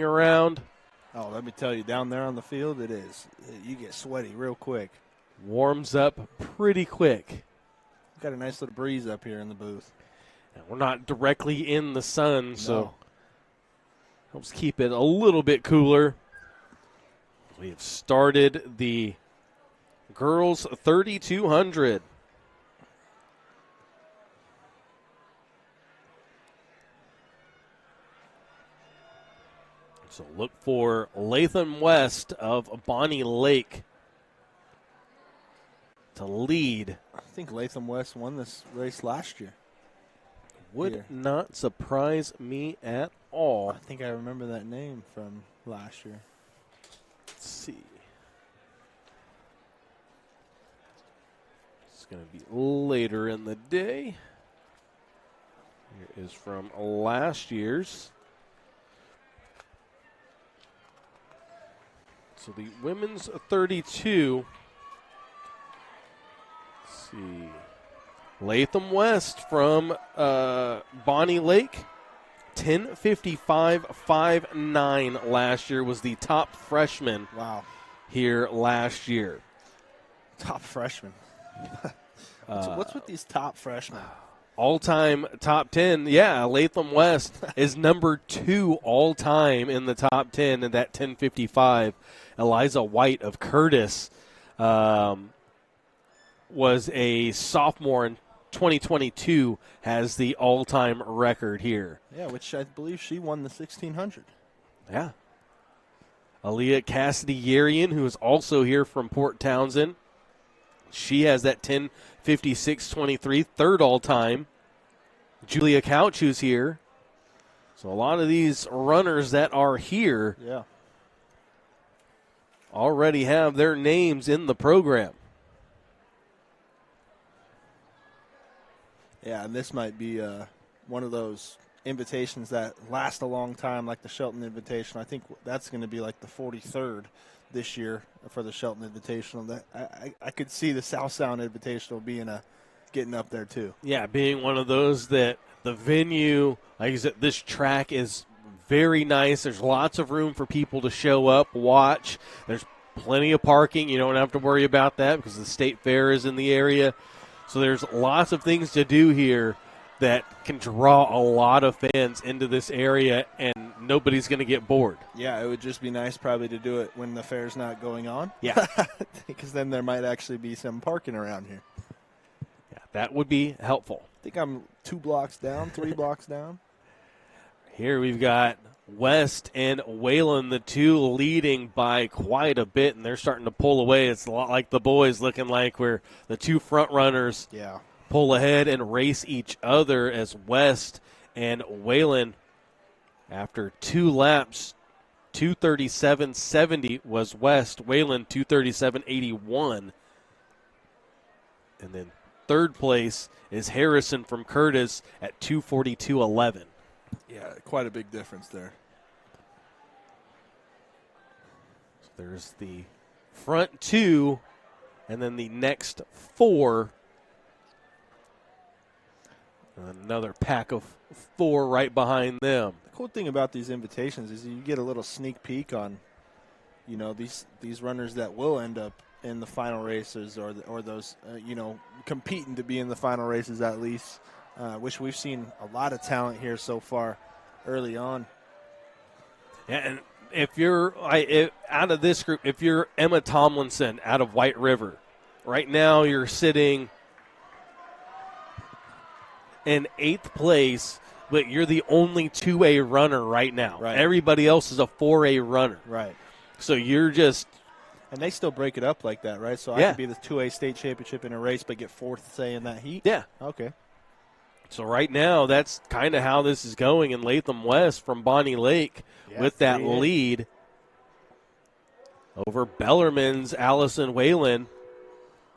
around. Oh, let me tell you, down there on the field, it is. You get sweaty real quick. Warms up pretty quick. Got a nice little breeze up here in the booth. And we're not directly in the sun, so No. helps keep it a little bit cooler. We have started the girls 3,200. So look for Latham West of Bonney Lake to lead. I think Latham West won this race last year. Would not surprise me at all. I think I remember that name from last year. Let's see. It's going to be later in the day. Here is from last year's. So the women's 32. Let's see. Latham West from Bonney Lake. 10:55.59 last year was the top freshman. Wow. Here last year. Top freshman. What's with these top freshmen? All-time top 10, yeah, Latham West is number 2 all-time in the top 10 in that 10:55. Eliza White of Curtis was a sophomore in 2022, has the all-time record here. Yeah, which I believe she won the 1,600. Yeah. Aaliyah Cassidy-Yarian, who is also here from Port Townsend. She has that 10:56.23, third all-time. Julia Couch, who's here. So a lot of these runners that are here already have their names in the program. Yeah, and this might be one of those invitations that last a long time, like the Shelton Invitation. I think that's going to be like the 43rd this year for the Shelton Invitational. That I could see the South Sound Invitational being getting up there too. Yeah, being one of those that the venue, like I said, this track is very nice. There's lots of room for people to show up, watch. There's plenty of parking. You don't have to worry about that because the state fair is in the area. So there's lots of things to do here that can draw a lot of fans into this area, and nobody's going to get bored. Yeah, it would just be nice probably to do it when the fair's not going on. Yeah. Because then there might actually be some parking around here. Yeah, that would be helpful. I think I'm 2 blocks down, 3 blocks down. Here we've got West and Wayland, the two leading by quite a bit, and they're starting to pull away. It's a lot like the boys, looking like we're the two front runners pull ahead and race each other as West and Wayland, after 2 laps, 2:37.70 was West. Wayland 2:37.81. And then third place is Harrison from Curtis at 2:42.11. Yeah, quite a big difference there. So there's the front 2, and then the next 4. Another pack of 4 right behind them. The cool thing about these invitations is you get a little sneak peek on, these runners that will end up in the final races or those, competing to be in the final races at least, which we've seen a lot of talent here so far early on. Yeah, and if you're out of this group, if you're Emma Tomlinson out of White River, right now you're sitting in 8th place, but you're the only 2A runner right now. Right. Everybody else is a 4A runner. Right. So you're just... And they still break it up like that, right? So I could be the 2A state championship in a race but get 4th, say, in that heat? Yeah. Okay. So right now, that's kind of how this is going in Latham West from Bonney Lake with that 3A. lead over Bellarmine's Allison Whalen.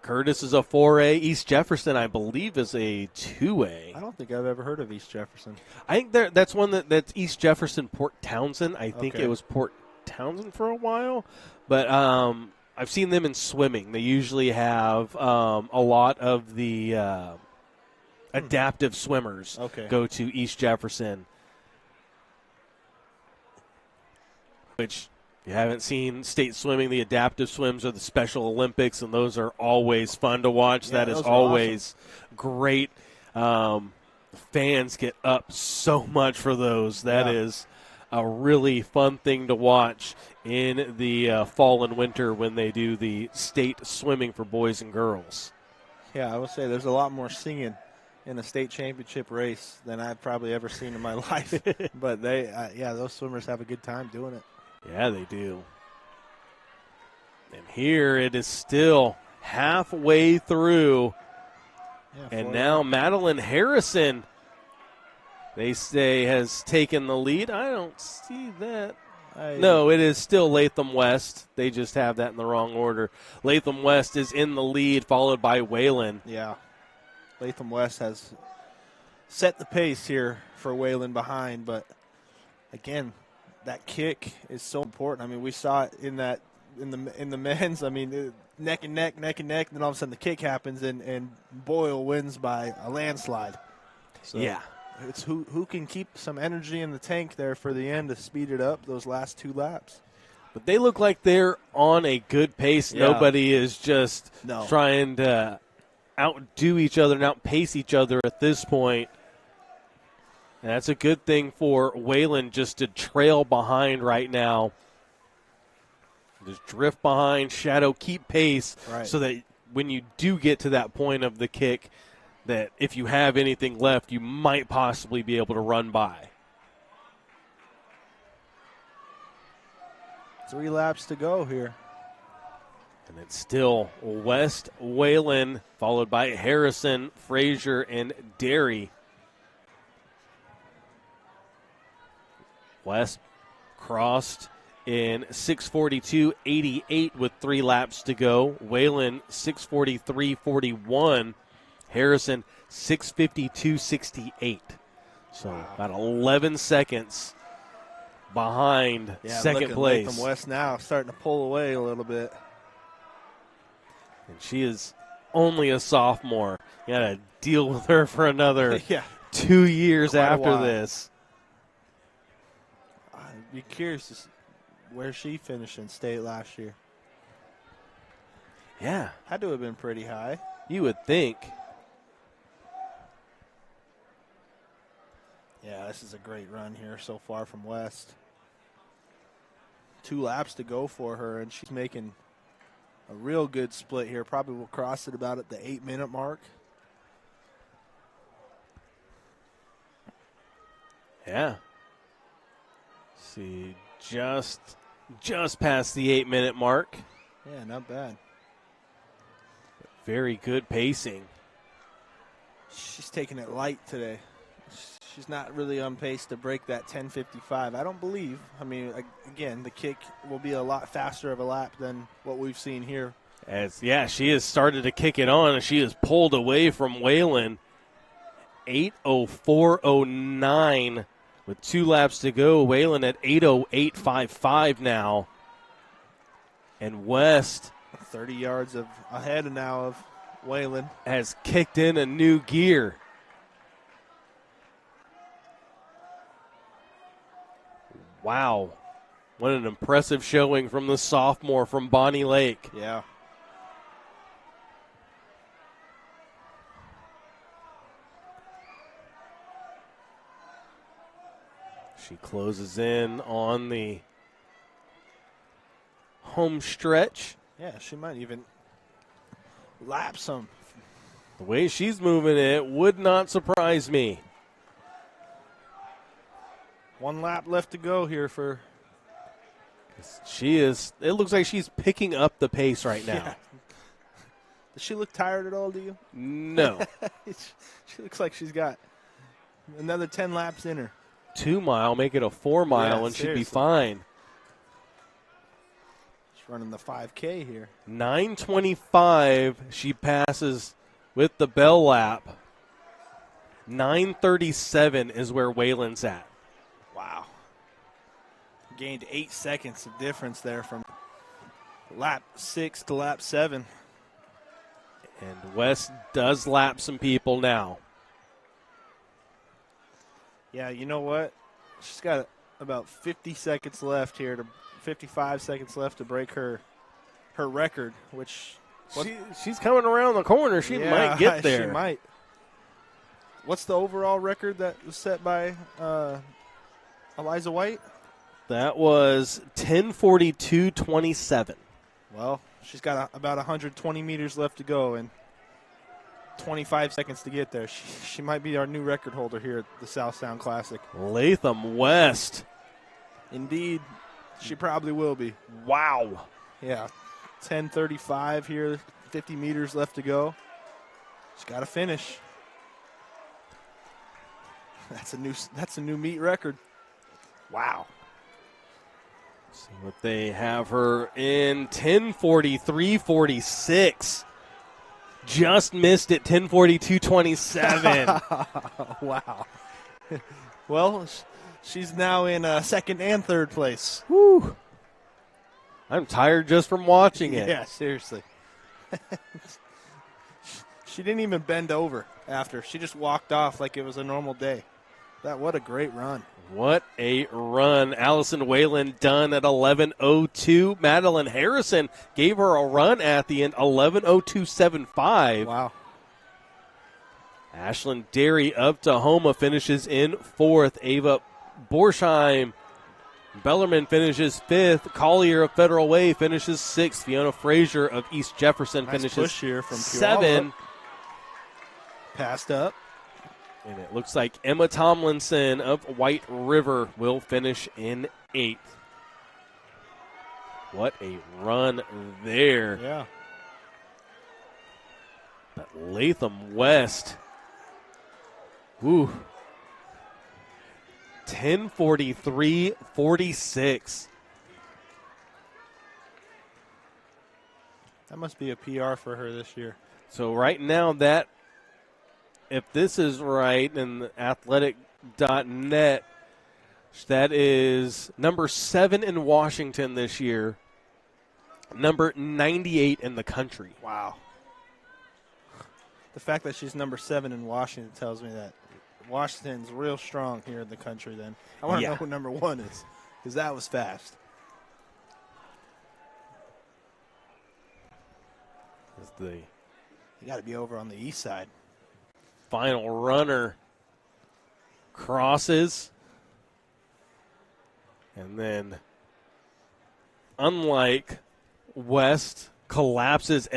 Curtis is a 4A. East Jefferson, I believe, is a 2A. I don't think I've ever heard of East Jefferson. I think that's one that's East Jefferson, Port Townsend. I think it was Port Townsend for a while. But I've seen them in swimming. They usually have a lot of the adaptive swimmers go to East Jefferson. which you haven't seen state swimming, the adaptive swims or the Special Olympics, and those are always fun to watch. Yeah, that is those are always great. Fans get up so much for those. That is a really fun thing to watch in the fall and winter when they do the state swimming for boys and girls. Yeah, I will say there's a lot more singing in a state championship race than I've probably ever seen in my life. But those swimmers have a good time doing it. Yeah, they do. And here it is still halfway through. Yeah, and now Madeline Harrison, they say, has taken the lead. I don't see that. No, it is still Latham West. They just have that in the wrong order. Latham West is in the lead, followed by Wayland. Yeah. Latham West has set the pace here for Wayland behind, but again, that kick is so important. I mean, we saw it in the men's. I mean, neck and neck, and then all of a sudden the kick happens, and Boyle wins by a landslide. So yeah. It's who can keep some energy in the tank there for the end to speed it up those last 2 laps. But they look like they're on a good pace. Yeah. Nobody is just trying to outdo each other and outpace each other at this point. And that's a good thing for Wayland just to trail behind right now. Just drift behind, shadow, keep pace, so that when you do get to that point of the kick, that if you have anything left, you might possibly be able to run by. 3 laps to go here. And it's still West Wayland, followed by Harrison, Frazier, and Derry. West crossed in 6:42.88 with 3 laps to go. Wayland 6:43.41. Harrison 6:52.68. So about 11 seconds behind second place. Latham West now starting to pull away a little bit. And she is only a sophomore. You got to deal with her for another 2 years after this. I'd be curious to see where she finished in state last year. Yeah. Had to have been pretty high. You would think. Yeah, this is a great run here so far from West. 2 laps to go for her, and she's making a real good split here. Probably will cross it about at the 8-minute mark. Yeah. See, just past the 8-minute mark. Yeah, not bad. Very good pacing. She's taking it light today. She's not really on pace to break that 10:55. I don't believe. I mean, again, the kick will be a lot faster of a lap than what we've seen here. She has started to kick it on, and she is pulled away from Wayland. 8:04.09 with 2 laps to go. Wayland at 8:08.55 now. And West 30 yards ahead now of Wayland has kicked in a new gear. Wow. What an impressive showing from the sophomore from Bonney Lake. Yeah. She closes in on the home stretch. Yeah, she might even lap some. The way she's moving it would not surprise me. 1 lap left to go here for. She is. It looks like she's picking up the pace right now. Yeah. Does she look tired at all to you? No. She looks like she's got another 10 laps in her. 2 mile, make it a 4 mile, and she'd be fine. She's running the 5K here. 9:25, she passes with the bell lap. 9:37 is where Wayland's at. Wow. Gained 8 seconds of difference there from lap 6 to lap 7. And West does lap some people now. Yeah, you know what? She's got about 50 seconds left here 55 seconds left to break her record, which she's coming around the corner. She might get there. She might. What's the overall record that was set by Eliza White? That was 10:42.27. Well, she's got about 120 meters left to go and 25 seconds to get there. She might be our new record holder here at the South Sound Classic. Latham West. Indeed, she probably will be. Wow. Yeah, 10:35 here, 50 meters left to go. She's got to finish. That's a new meet record. Wow. See what they have her in 10:43.46. Just missed it, 10:42.27. Wow. Well, she's now in second and third place. Whew. I'm tired just from watching it. Yeah, seriously. She didn't even bend over after. She just walked off like it was a normal day. What a great run. What a run. Allison Whalen done at 11:02. Madeline Harrison gave her a run at the end, 11:02.75. Wow. Ashlyn Derry of Tahoma finishes in fourth. Ava Borsheim Bellerman finishes fifth. Collier of Federal Way finishes sixth. Fiona Frazier of East Jefferson finishes push here from seven. Passed up. And it looks like Emma Tomlinson of White River will finish in eighth. What a run there. Yeah. But Latham West. Woo. 10:43.46. That must be a PR for her this year. So right now that, if this is right in athletic.net, that is number 7 in Washington this year, number 98 in the country. Wow. The fact that she's number 7 in Washington tells me that Washington's real strong here in the country then. I want to know who number 1 is, because that was fast. The You got to be over on the east side. final runner crosses. And then, unlike West, collapses